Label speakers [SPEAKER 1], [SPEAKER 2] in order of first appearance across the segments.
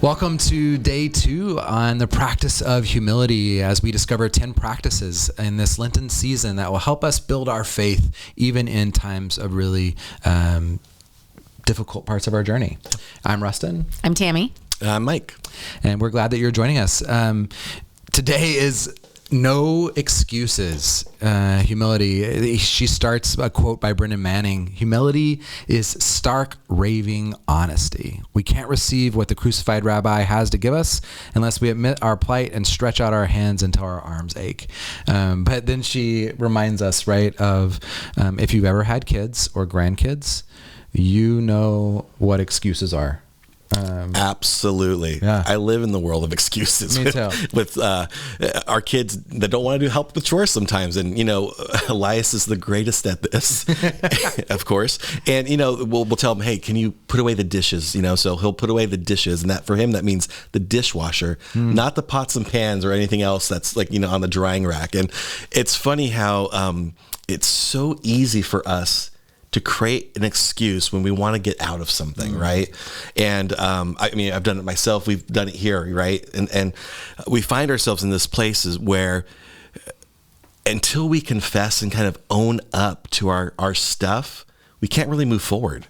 [SPEAKER 1] Welcome to day 2 on the practice of humility as we discover 10 practices in this Lenten season that will help us build our faith even in times of really difficult parts of our journey. I'm Rustin.
[SPEAKER 2] I'm Tammy.
[SPEAKER 3] I'm Mike.
[SPEAKER 1] And we're glad that you're joining us. Today is no excuses, humility. She starts a quote by Brennan Manning. Humility is stark, raving honesty. We can't receive what the crucified rabbi has to give us unless we admit our plight and stretch out our hands until our arms ache. But then she reminds us, right, of if you've ever had kids or grandkids, you know what excuses are.
[SPEAKER 3] Absolutely.
[SPEAKER 1] Yeah.
[SPEAKER 3] I live in the world of excuses
[SPEAKER 1] Me too.
[SPEAKER 3] with our kids that don't want to do help with chores sometimes. And, Elias is the greatest at this, of course. And, we'll tell him, hey, can you put away the dishes? So he'll put away the dishes. And that for him, that means the dishwasher, not the pots and pans or anything else that's like, on the drying rack. And it's funny how it's so easy for us to create an excuse when we want to get out of something, right? And I've done it myself. We've done it here, right? And we find ourselves in this places where until we confess and kind of own up to our stuff, we can't really move forward.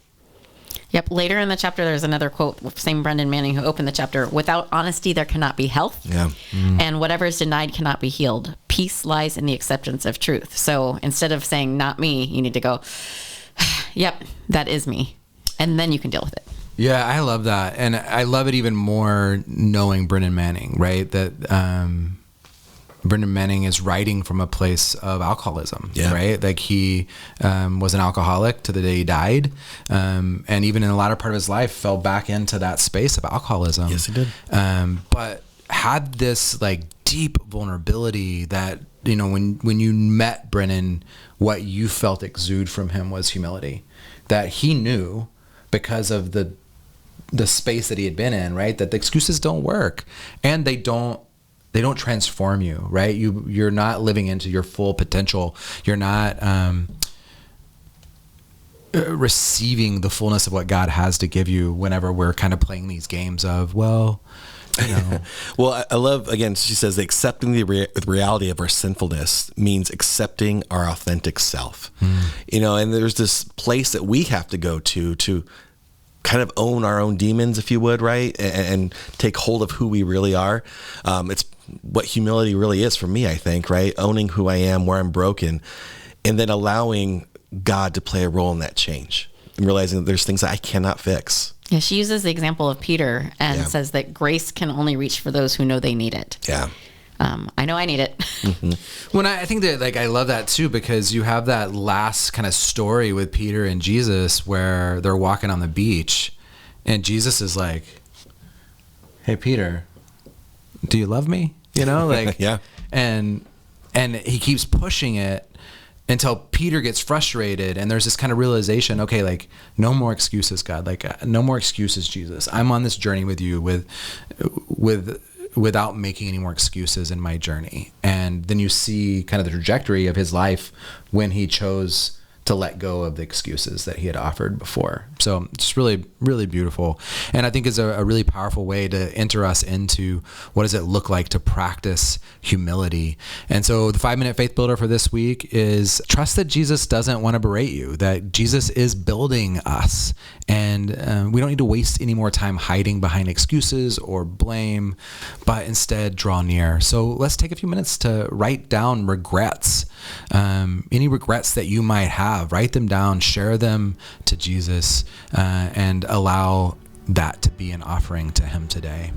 [SPEAKER 2] Yep. Later in the chapter, there's another quote, same Brendan Manning who opened the chapter. Without honesty, there cannot be health.
[SPEAKER 3] Yeah.
[SPEAKER 2] And whatever is denied cannot be healed. Peace lies in the acceptance of truth. So instead of saying, not me, you need to go, yep, that is me. And then you can deal with it.
[SPEAKER 1] Yeah, I love that. And I love it even more knowing Brennan Manning, right? That Brennan Manning is writing from a place of alcoholism, right? Like he was an alcoholic to the day he died. And even in the latter part of his life, fell back into that space of alcoholism.
[SPEAKER 3] Yes, he did.
[SPEAKER 1] But had this like deep vulnerability that, when you met Brennan, what you felt exude from him was humility, that he knew because of the space that he had been in, right? That the excuses don't work and they don't transform you, right? You're not living into your full potential. You're not receiving the fullness of what God has to give you whenever we're kind of playing these games of, well,
[SPEAKER 3] Well, I love, again, she says, accepting the reality of our sinfulness means accepting our authentic self. And there's this place that we have to go to kind of own our own demons, if you would, right? And take hold of who we really are. It's what humility really is for me, I think, right? Owning who I am, where I'm broken, and then allowing God to play a role in that change and realizing that there's things that I cannot fix.
[SPEAKER 2] Yeah, she uses the example of Peter and says that grace can only reach for those who know they need it.
[SPEAKER 3] Yeah.
[SPEAKER 2] I know I need it.
[SPEAKER 1] When I think that, I love that too, because you have that last kind of story with Peter and Jesus where they're walking on the beach and Jesus is like, hey, Peter, do you love me?
[SPEAKER 3] Yeah.
[SPEAKER 1] And he keeps pushing it until Peter gets frustrated and there's this kind of realization, okay, no more excuses, God, no more excuses, Jesus. I'm on this journey with you without making any more excuses in my journey. And then you see kind of the trajectory of his life when he chose to let go of the excuses that he had offered before. So it's really, really beautiful. And I think is a really powerful way to enter us into what does it look like to practice humility. And so the 5-minute faith builder for this week is trust that Jesus doesn't want to berate you, that Jesus is building us. And we don't need to waste any more time hiding behind excuses or blame, but instead draw near. So let's take a few minutes to write down regrets. Any regrets that you might have, write them down, share them to Jesus, and allow that to be an offering to him today.